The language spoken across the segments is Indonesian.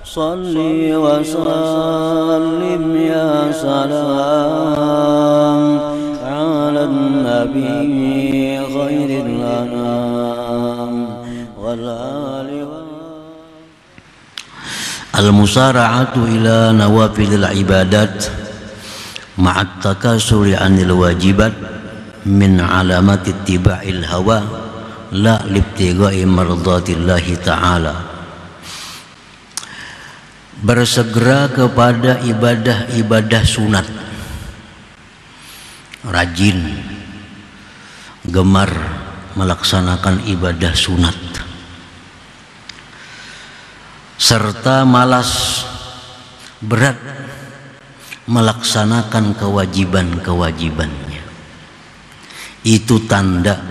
Salli wa sallim ya salam ala nabi khairil anam wal ali al-musara'atu ila nawafilil ibadat ma'at takasuri anil wajibat min alamati ittiba'il hawa la libtigha'i mardatillahi ta'ala. Bersegera kepada ibadah-ibadah sunat, rajin gemar melaksanakan ibadah sunat, serta malas berat melaksanakan kewajiban-kewajibannya. Itu tanda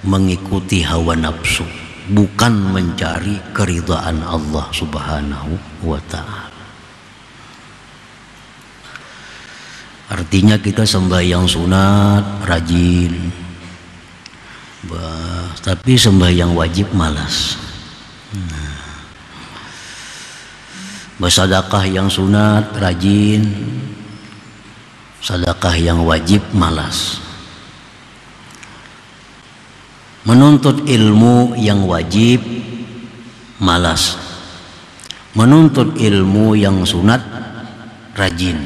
mengikuti hawa nafsu, bukan mencari keridhaan Allah Subhanahu wa ta'ala. Artinya kita sembahyang sunat rajin, tapi sembahyang wajib malas. Bersedekah yang sunat rajin, sedekah yang wajib malas. Menuntut ilmu yang wajib malas, menuntut ilmu yang sunat rajin.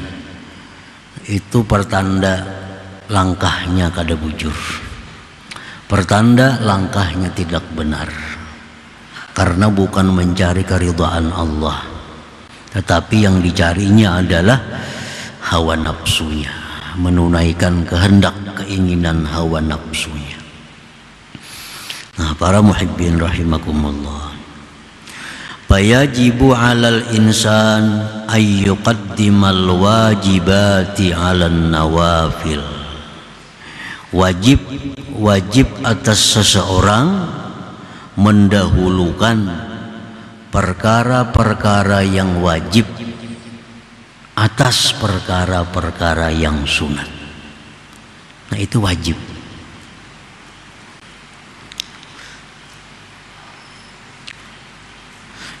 Itu pertanda langkahnya kada bujur, pertanda langkahnya tidak benar, karena bukan mencari keridhaan Allah, tetapi yang dicarinya adalah hawa nafsunya, menunaikan kehendak keinginan hawa nafsunya. Nah, para muhibbin rahimakumullah, fayajibu 'alal insan ay yuqaddimal wajibati 'alan nawafil. Wajib atas seseorang mendahulukan perkara-perkara yang wajib atas perkara-perkara yang sunat. Nah, itu wajib.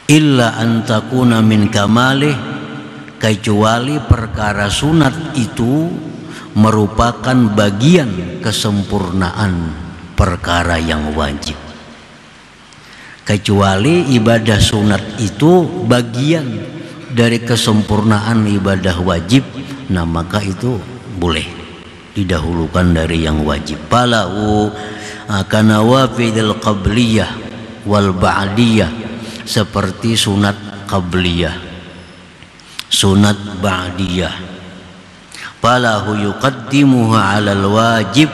Illa antakuna min kamalih, kecuali perkara sunat itu merupakan bagian kesempurnaan perkara yang wajib. Kecuali ibadah sunat itu bagian dari kesempurnaan ibadah wajib, nah maka itu boleh didahulukan dari yang wajib. Falahu kanawafidil qabliyah wal ba'diyah, seperti sunat qabliyah, sunat ba'diyah. Falahu yuqaddimuha 'alal wajib,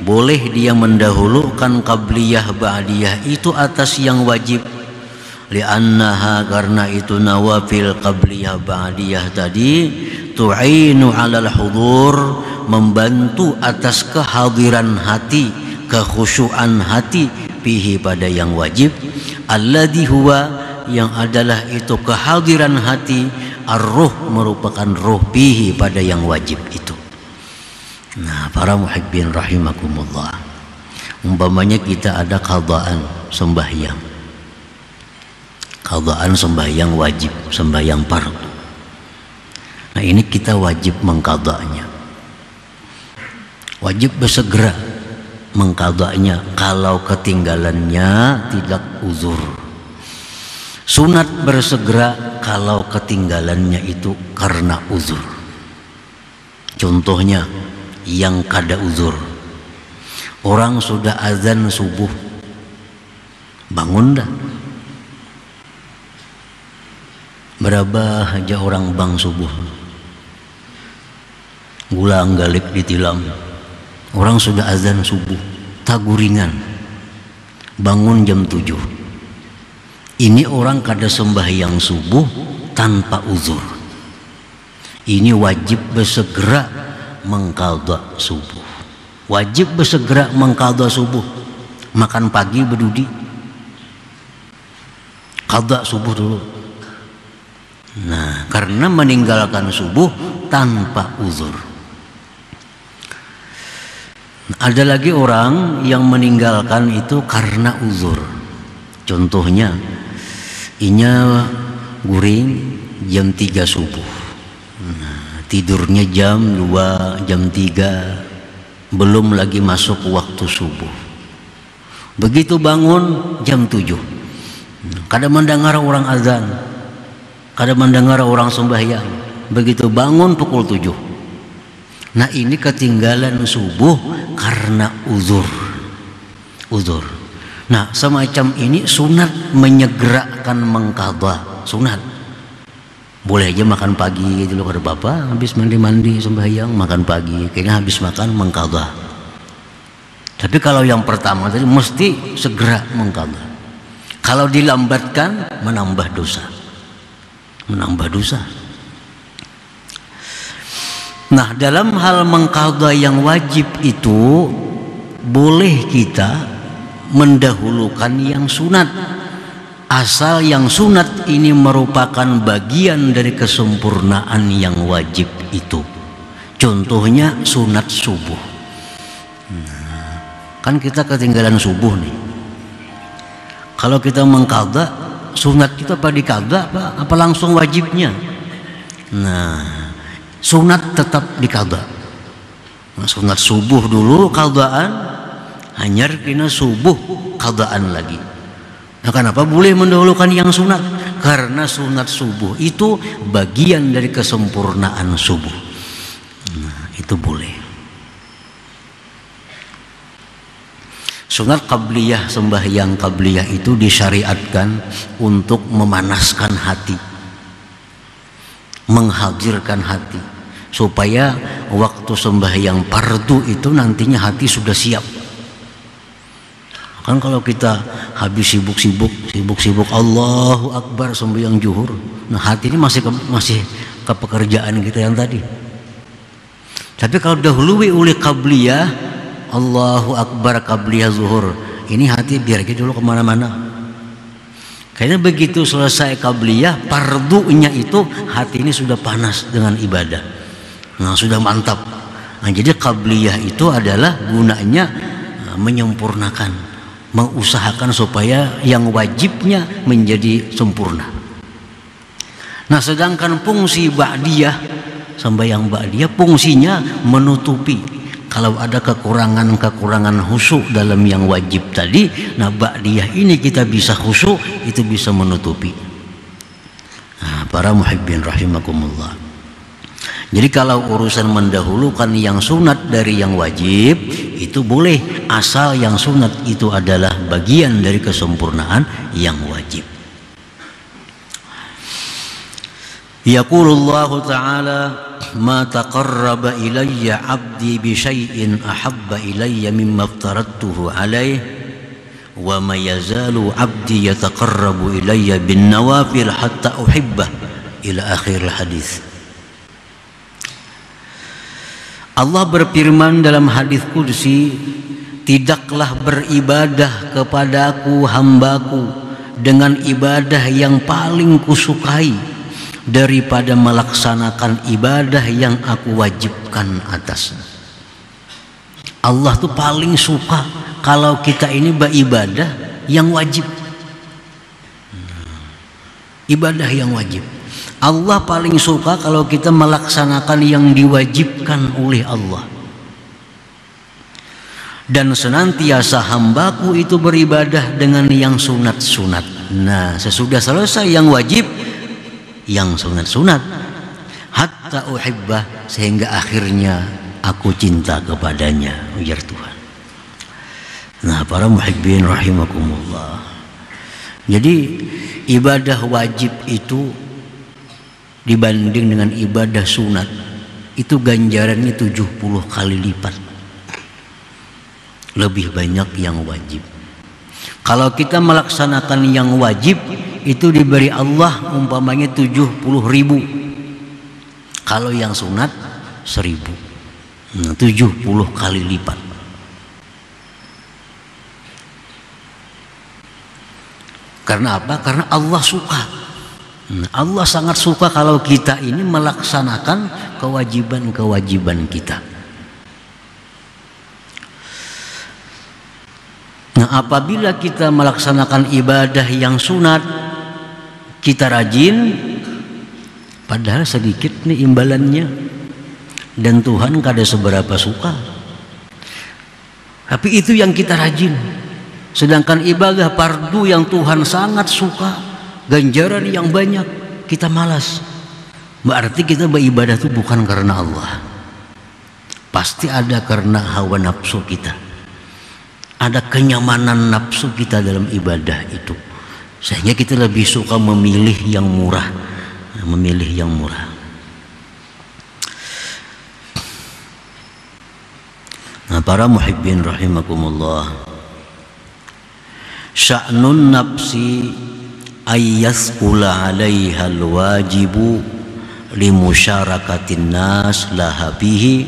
boleh dia mendahulukan qabliyah ba'diyah itu atas yang wajib. Li'annaha, karena itu nawafil qabliyah ba'diyah tadi tu'inu 'alal hudur, membantu atas kehadiran hati, kekhusyuan hati, fihi pada yang wajib, alladhi huwa, yang adalah itu kehadiran hati, ar-ruh, merupakan ruh, fihi pada yang wajib itu. Nah, para muhibbin rahimakumullah, umpamanya kita ada qadaan sembahyang, qadaan sembahyang wajib, sembahyang fardu. Nah, ini kita wajib mengqadanya, wajib bersegera mengqadanya kalau ketinggalannya tidak uzur. Sunat bersegera kalau ketinggalannya itu karena uzur. Contohnya yang kada uzur, orang sudah azan subuh, bangun dah. Berapa aja orang bang subuh, gulang galip ditilam. Orang sudah azan subuh, taguringan, bangun jam 7. Ini orang kada sembahyang subuh tanpa uzur. Ini wajib bersegera mengqadha subuh. Wajib bersegera mengqadha subuh. Makan pagi berdudi, qadha subuh dulu. Nah, karena meninggalkan subuh tanpa uzur. Ada lagi orang yang meninggalkan itu karena uzur. Contohnya, inya guring jam 3 subuh. Nah, tidurnya jam 2, jam 3, belum lagi masuk waktu subuh. Begitu bangun jam 7, kadang mendengar orang azan, kadang mendengar orang sembahyang. Begitu bangun pukul 7. Nah ini ketinggalan subuh karena uzur. Nah semacam ini sunat menyegerakan mengqadha, sunat. Boleh aja makan pagi dulu, ada bapak habis mandi sembahyang makan pagi, kayaknya habis makan mengqadha. Tapi kalau yang pertama tadi mesti segera mengqadha. Kalau dilambatkan menambah dosa. Nah, dalam hal mengqadha yang wajib itu boleh kita mendahulukan yang sunat, asal yang sunat ini merupakan bagian dari kesempurnaan yang wajib itu. Contohnya sunat subuh. Kan kita ketinggalan subuh nih. Kalau kita mengqadha, sunat kita apa diqadha apa langsung wajibnya? Nah, sunat tetap diqadha. Nah, sunat subuh dulu qadhaan, hanyar kena subuh qadhaan lagi. Nah, kenapa boleh mendahulukan yang sunat? Karena sunat subuh itu bagian dari kesempurnaan subuh. Nah, itu boleh. Sunat qabliyah, sembahyang qabliyah itu disyariatkan untuk memanaskan hati, menghadirkan hati, supaya waktu sembahyang fardu itu nantinya hati sudah siap. Kan kalau kita habis sibuk Allahu Akbar sembahyang zuhur, nah hati ini masih ke pekerjaan kita yang tadi. Tapi kalau dahului oleh qabliyah, Allahu Akbar qabliyah zuhur, ini hati biar aja dulu kemana-mana. Kayaknya begitu selesai qabliyah, fardunya itu hati ini sudah panas dengan ibadah. Nah sudah mantap. Nah, jadi qabliyah itu adalah gunanya menyempurnakan, mengusahakan supaya yang wajibnya menjadi sempurna. Nah sedangkan fungsi ba'diyah, sembahyang ba'diyah fungsinya menutupi. Kalau ada kekurangan khusyuk dalam yang wajib tadi, nah ba'diyah ini kita bisa khusyuk, itu bisa menutupi. Nah, para muhibbin rahimakumullah. Jadi kalau urusan mendahulukan yang sunat dari yang wajib itu boleh, asal yang sunat itu adalah bagian dari kesempurnaan yang wajib. Yaqulullahu ta'ala, ma taqarraba ilayya 'abdi bi syai'in ahabba ilayya mimma aftaradtuhu alayhi wa ma yazalu 'abdi yataqarrabu ilayya bin nawafil hatta uhibbah, ila akhir hadis. Allah berfirman dalam hadis qudsi, tidaklah beribadah kepadaku hambaku dengan ibadah yang paling kusukai daripada melaksanakan ibadah yang aku wajibkan atasnya. Allah tuh paling suka kalau kita ini beribadah yang wajib. Ibadah yang wajib. Allah paling suka kalau kita melaksanakan yang diwajibkan oleh Allah. Dan senantiasa hambaku itu beribadah dengan yang sunat-sunat. Nah, sesudah selesai yang wajib, yang sunat-sunat, hatta uhibbah, sehingga akhirnya aku cinta kepadanya, ujar Tuhan. Nah, para muhibbin rahimakumullah. Jadi ibadah wajib itu dibanding dengan ibadah sunat itu ganjarannya 70 kali lipat. Lebih banyak yang wajib. Kalau kita melaksanakan yang wajib itu diberi Allah umpamanya 70.000. Kalau yang sunat 1.000. 70 kali lipat. Karena apa? Karena Allah suka. Allah sangat suka kalau kita ini melaksanakan kewajiban-kewajiban kita. Nah, apabila kita melaksanakan ibadah yang sunat, kita rajin, padahal sedikit nih imbalannya, dan Tuhan kada seberapa suka. Tapi itu yang kita rajin. Sedangkan ibadah fardu yang Tuhan sangat suka, ganjaran yang banyak, kita malas. Berarti kita beribadah itu bukan karena Allah. Pasti ada karena hawa nafsu kita. Ada kenyamanan nafsu kita dalam ibadah itu. Sehingga kita lebih suka memilih yang murah. Memilih yang murah. Nah, para muhibbin rahimakumullah. Sya'nun nafsi ayyasqula 'alaiha al-wajibu limusyarakati'n nas laha bihi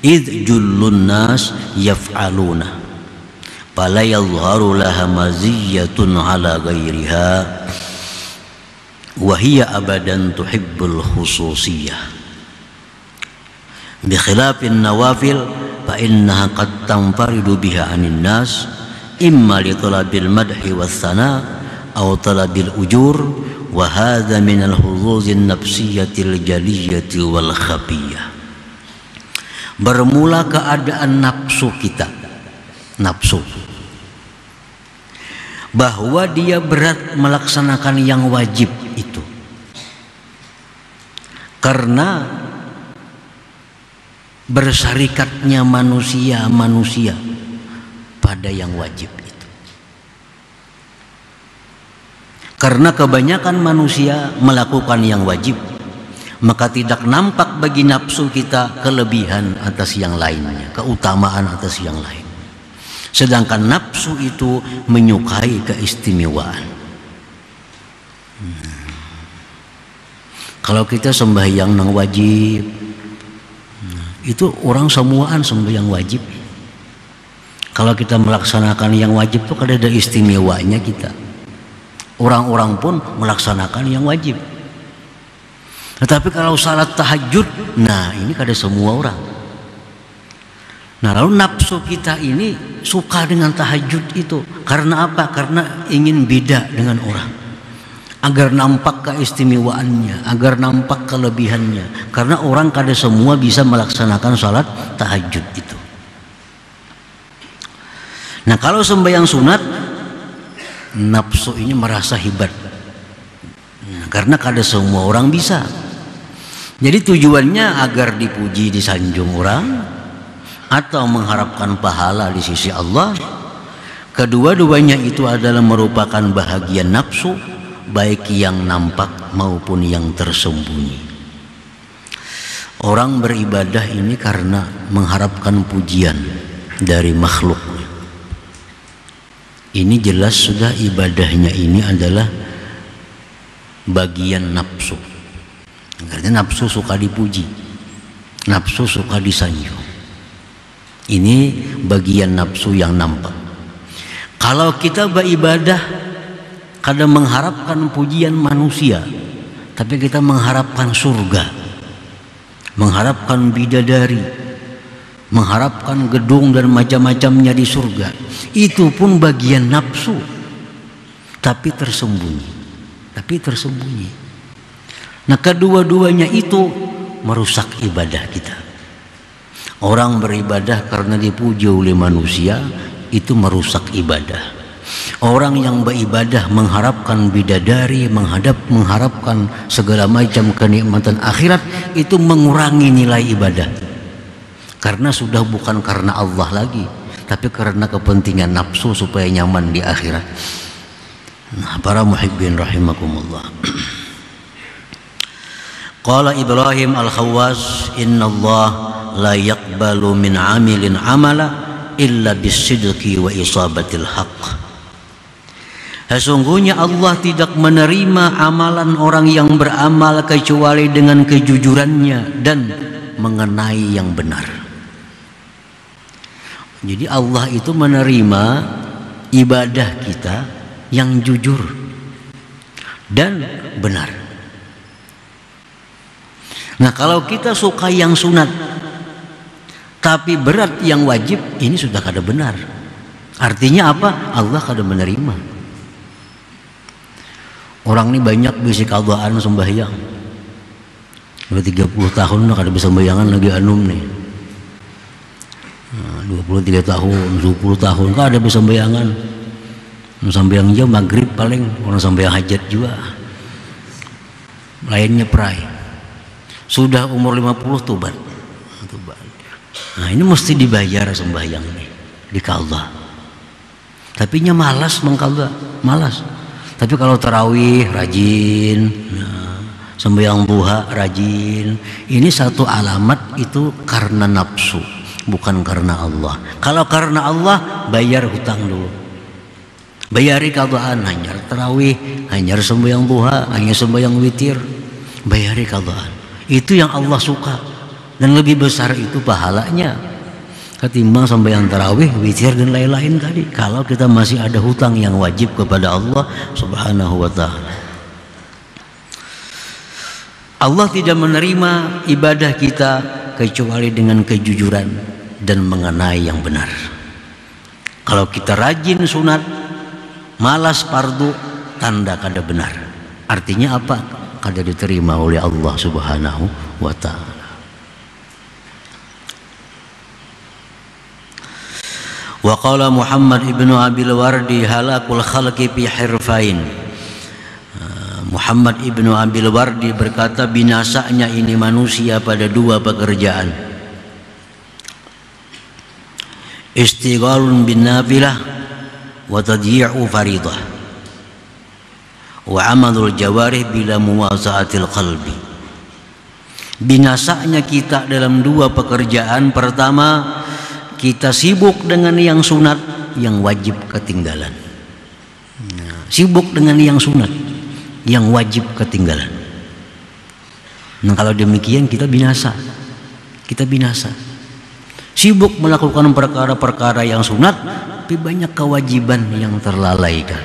id jullun nas yaf'aluna fala yadhharu laha maziyatun ala ghairiha wa hiya abadan tuhibbul khususiyah bi khilafin nawafil fa innaha qad tanfaridu biha 'anil nas imma li talabil madhi was sana aw talabil ujur wa hadha min al-huzuzin nafsiyatil jaliyati wal khafiyah. Bermula keadaan nafsu kita, nafsu, bahwa dia berat melaksanakan yang wajib itu karena bersyarikatnya manusia pada yang wajib itu. Karena kebanyakan manusia melakukan yang wajib, maka tidak nampak bagi nafsu kita kelebihan atas yang lainnya, keutamaan atas yang lain. Sedangkan nafsu itu menyukai keistimewaan. Kalau kita sembahyang nang wajib, itu orang semuaan sembahyang wajib. Kalau kita melaksanakan yang wajib itu kada ada istimewanya kita. Orang-orang pun melaksanakan yang wajib. Tetapi kalau salat tahajud, nah ini kada semua orang. Nah lalu nafsu kita ini suka dengan tahajud itu. Karena apa? Karena ingin beda dengan orang, agar nampak keistimewaannya, agar nampak kelebihannya. Karena orang kada semua bisa melaksanakan salat tahajud itu. Nah kalau sembahyang sunat, nafsu ini merasa hebat. Nah, karena kada semua orang bisa. Jadi tujuannya agar dipuji, disanjung orang, atau mengharapkan pahala di sisi Allah. Kedua-duanya itu adalah merupakan bahagian nafsu, baik yang nampak maupun yang tersembunyi. Orang beribadah ini karena mengharapkan pujian dari makhluk. Ini jelas sudah ibadahnya ini adalah bagian nafsu. Karena nafsu suka dipuji, nafsu suka disanjung. Ini bagian nafsu yang nampak. Kalau kita beribadah kadang mengharapkan pujian manusia, tapi kita mengharapkan surga, mengharapkan bidadari, mengharapkan gedung dan macam-macamnya di surga. Itu pun bagian nafsu, tapi tersembunyi. Nah kedua-duanya itu merusak ibadah kita. Orang beribadah karena dipuji oleh manusia, itu merusak ibadah. Orang yang beribadah mengharapkan bidadari, mengharapkan segala macam kenikmatan akhirat, itu mengurangi nilai ibadah. Karena sudah bukan karena Allah lagi, tapi karena kepentingan nafsu supaya nyaman di akhirat. Nah, para muhibbin rahimakumullah. Qala Ibrahim al-Khawwas, inna Allah la yaqbalu min amilin amala illa bisidqi wa isabatil haqq. Sesungguhnya Allah tidak menerima amalan orang yang beramal kecuali dengan kejujurannya dan mengenai yang benar. Jadi Allah itu menerima ibadah kita yang jujur dan benar. Nah kalau kita suka yang sunat tapi berat yang wajib, ini sudah kada benar. Artinya apa? Allah kada menerima. Orang ini banyak bisa qadaan sembahyang. Udah 30 tahun lah kada bisa sembayangan lagi anum nih. 23 tahun, 20 tahun kan ada bisa sembayangan. Sembahyang jam maghrib paling, orang sembahyang hajat juga. Lainnya perai. Sudah umur 50 tobat. Nah, ini mesti dibayar sembahyang ini, diqadha. Tapi nya malas mengqadha, malas. Tapi kalau tarawih rajin, nah, sembahyang duha rajin. Ini satu alamat itu karena nafsu, bukan karena Allah. Kalau karena Allah, bayar hutang dulu. Bayari qadhaan, hanyar tarawih, hanyar sembahyang duha, hanyar sembahyang witir. Bayari qadhaan. Itu yang Allah suka. Dan lebih besar itu pahalanya ketimbang sembahyang tarawih, witir dan lain-lain tadi. Kalau kita masih ada hutang yang wajib kepada Allah Subhanahu wa ta'ala. Allah tidak menerima ibadah kita kecuali dengan kejujuran dan mengenai yang benar. Kalau kita rajin sunat, malas fardu, tanda kada benar. Artinya apa? Kada diterima oleh Allah Subhanahu wa ta'ala. Wa qala Muhammad ibnu Abil Wardi halakul khalqi fi hirfain. Muhammad ibnu Abil Wardi berkata, binasanya ini manusia pada dua pekerjaan. Istighalun bin nafilah wa tadyi'u faridah wa amalul jawarih bila muwaza'atil qalbi. Binasanya kita dalam dua pekerjaan. Pertama, kita sibuk dengan yang sunat, yang wajib ketinggalan. Nah, sibuk dengan yang sunat, yang wajib ketinggalan. Nah, kalau demikian kita binasa. Kita binasa. Sibuk melakukan perkara-perkara yang sunat, tapi banyak kewajiban yang terlalaikan.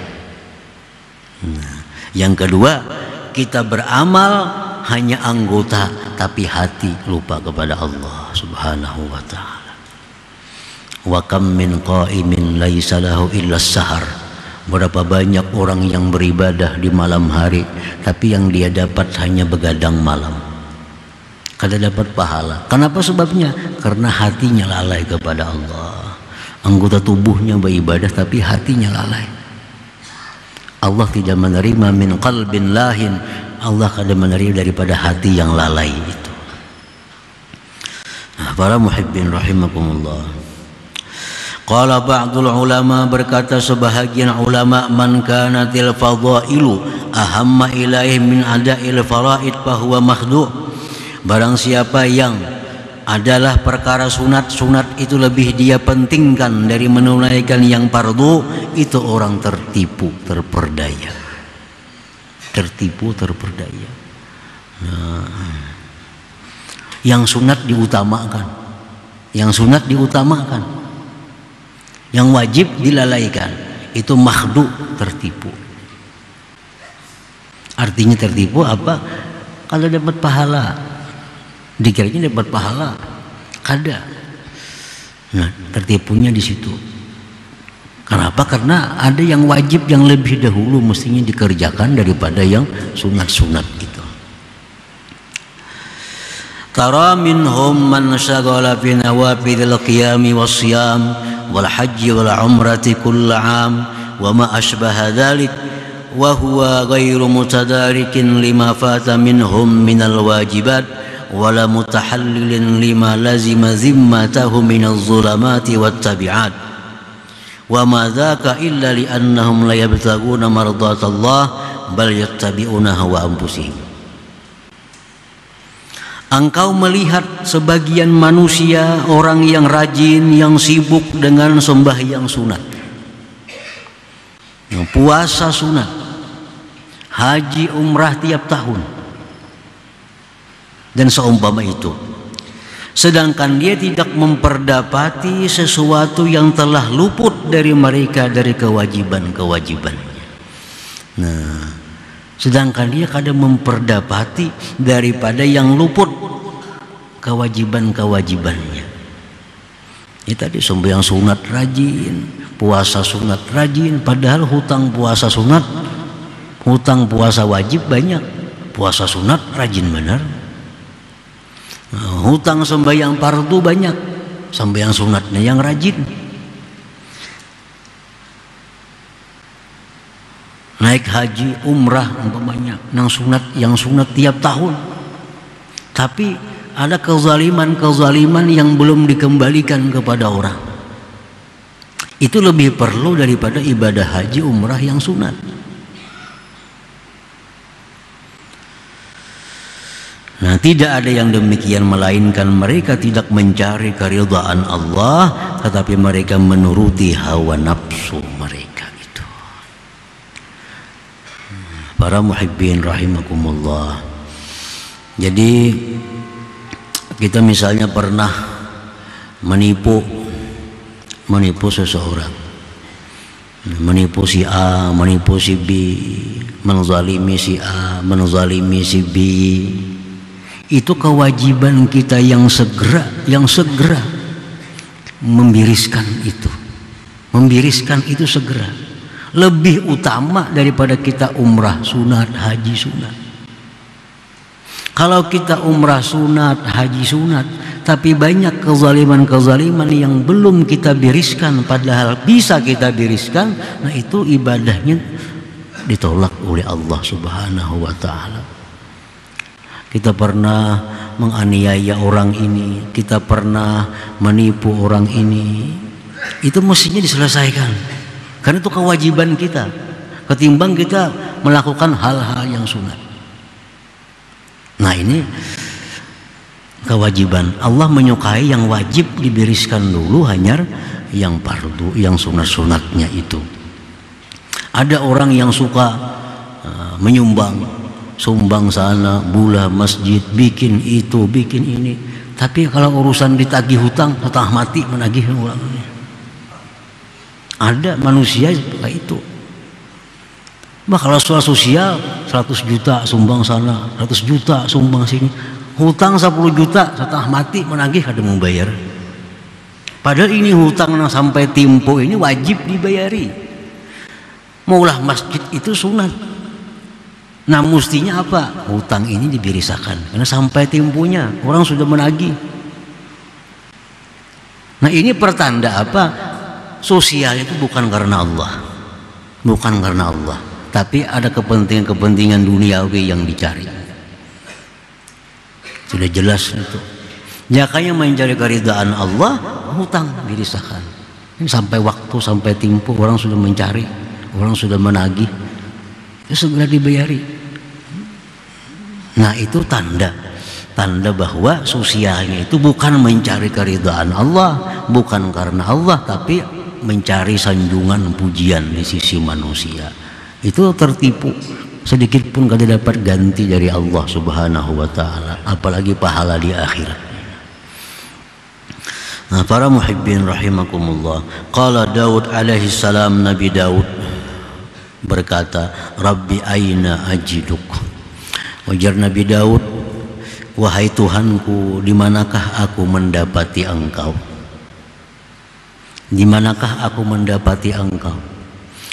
Nah, yang kedua, kita beramal hanya anggota, tapi hati lupa kepada Allah Subhanahu wa ta'ala. Wa kam min qa'imin laisa lahu illa sahar. Berapa banyak orang yang beribadah di malam hari, tapi yang dia dapat hanya begadang malam. Kada dapat pahala. Kenapa sebabnya? Karena hatinya lalai kepada Allah. Anggota tubuhnya beribadah tapi hatinya lalai. Allah tidak menerima min qalbin lahin. Allah kada menerima daripada hati yang lalai itu. Nah, para muhibbin rahimakumullah. Qala ba'dul ulama, berkata sebahagian ulama, man kanatil fadailu ahamma ilaihi min ada'il faraid fahuwa makhdu'. Barang siapa yang adalah perkara sunat itu lebih dia pentingkan dari menunaikan yang fardu, itu orang tertipu, terperdaya. Tertipu, terperdaya. Nah, yang sunat diutamakan. Yang sunat diutamakan. Yang wajib dilalaikan, itu makhdu, tertipu. Artinya tertipu apa? Kalau dapat pahala, dikiranya dapat pahala, kada. Nah, tertipunya di situ. Kenapa? Karena ada yang wajib yang lebih dahulu mestinya dikerjakan daripada yang sunat-sunat itu. Tara minhum man syaghala fi nawafilil qiyami wasyam wal haji wal umrati kull am wa ma ashbaha dhalik wa huwa ghairu mutadarikin lima fata minhum minal wajibat wala mutahallilin lima lazima zimmatahu minaz zulamati wat tabi'at wa ma dhaka illa li annahum la yabtaguna mardatallah bal yattabi'una hawa anfusihim. Engkau melihat sebagian manusia, orang yang rajin, yang sibuk dengan sembahyang sunat, puasa sunat, haji umrah tiap tahun, dan seumpama itu. Sedangkan dia tidak memperdapati sesuatu yang telah luput dari mereka dari kewajiban-kewajibannya. Nah, sedangkan dia kadang memperdapati daripada yang luput kewajiban-kewajibannya. Ini tadi sembahyang sunat rajin, puasa sunat rajin, padahal hutang puasa sunat Hutang puasa wajib banyak, puasa sunat rajin benar. Hutang sembahyang fardu banyak, sembahyang sunatnya yang rajin. Naik haji, umrah umpamanya, yang sunat tiap tahun. Tapi ada kezaliman yang belum dikembalikan kepada orang. Itu lebih perlu daripada ibadah haji, umrah yang sunat. Nah, tidak ada yang demikian melainkan mereka tidak mencari keridhaan Allah, tetapi mereka menuruti hawa nafsu mereka itu. Para muhibbin rahimakumullah. Jadi kita misalnya pernah menipu seseorang, menipu si A, menipu si B, menzalimi si A, menzalimi si B. Itu kewajiban kita yang segera membiriskan itu segera, lebih utama daripada kita umrah sunat, haji sunat. Kalau kita umrah sunat, haji sunat, tapi banyak kezaliman yang belum kita biriskan, padahal bisa kita biriskan, nah itu ibadahnya ditolak oleh Allah Subhanahu wa ta'ala. Kita pernah menganiaya orang ini, kita pernah menipu orang ini, itu mestinya diselesaikan, karena itu kewajiban kita, ketimbang kita melakukan hal-hal yang sunat. Nah, ini kewajiban. Allah menyukai yang wajib dibereskan dulu, hanya yang fardu, yang sunat-sunatnya itu. Ada orang yang suka sumbang sana, bula masjid, bikin itu, bikin ini. Tapi kalau urusan ditagih hutang, setengah mati menagih orang ini. Ada manusia seperti itu. Kalau soal sosial, 100 juta sumbang sana, 100 juta sumbang sini. Hutang 10 juta, setengah mati menagih, ada mau bayar. Padahal ini hutang yang sampai tempo ini wajib dibayari. Maulah masjid itu sunat. Nah, mestinya apa? Hutang ini dibirisakan, karena sampai temponya orang sudah menagih. Nah, ini pertanda apa? Sosial itu bukan karena Allah, tapi ada kepentingan duniawi yang dicari. Sudah jelas itu. Makanya mencari keridhaan Allah, hutang dirisakan. Ini sampai waktu, sampai tempo orang sudah mencari, orang sudah menagih, itu segera dibayari. Nah, itu tanda bahwa sosialnya itu bukan mencari keridhaan Allah, bukan karena Allah, tapi mencari sanjungan pujian di sisi manusia. Itu tertipu, sedikit pun kada dapat ganti dari Allah Subhanahu wa ta'ala, apalagi pahala di akhirat. Nah, para muhibbin rahimakumullah, qala Daud alaihi salam, Nabi Daud berkata, Rabbi aina ajiduk. Wajar Nabi Daud, wahai Tuhanku, di manakah aku mendapati Engkau? Di manakah aku mendapati Engkau?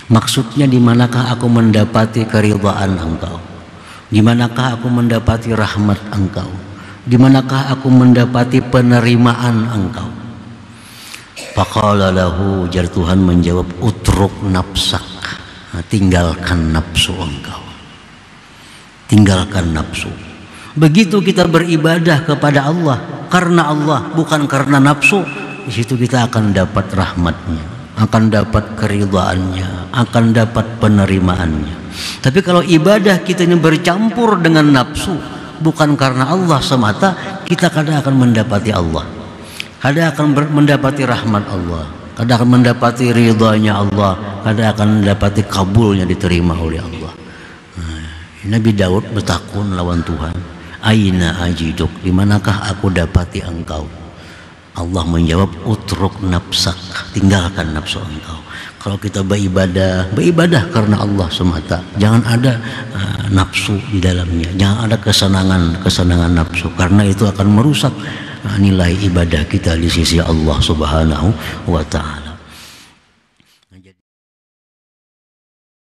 Maksudnya, di manakah aku mendapati keridhaan Engkau? Di manakah aku mendapati rahmat Engkau? Di manakah aku mendapati penerimaan Engkau? Faqala lahu, jar Tuhan menjawab, utruk nafsak, tinggalkan nafsu engkau. Tinggalkan nafsu. Begitu kita beribadah kepada Allah karena Allah, bukan karena nafsu, di situ kita akan dapat rahmatnya, akan dapat keridhaannya, akan dapat penerimaannya. Tapi kalau ibadah kita ini bercampur dengan nafsu, bukan karena Allah semata, kita kadang akan mendapati Allah, kadang akan mendapati rahmat Allah, kadang akan mendapati ridhanya Allah, kadang akan mendapati kabulnya, diterima oleh Allah. Nabi Daud bertakun lawan Tuhan, aina ajiduk, di manakah aku dapati engkau? Allah menjawab, utruk nafsak, tinggalkan nafsu engkau. Kalau kita beribadah karena Allah semata, jangan ada nafsu di dalamnya, jangan ada kesenangan nafsu, karena itu akan merusak nilai ibadah kita di sisi Allah Subhanahu wa ta'ala.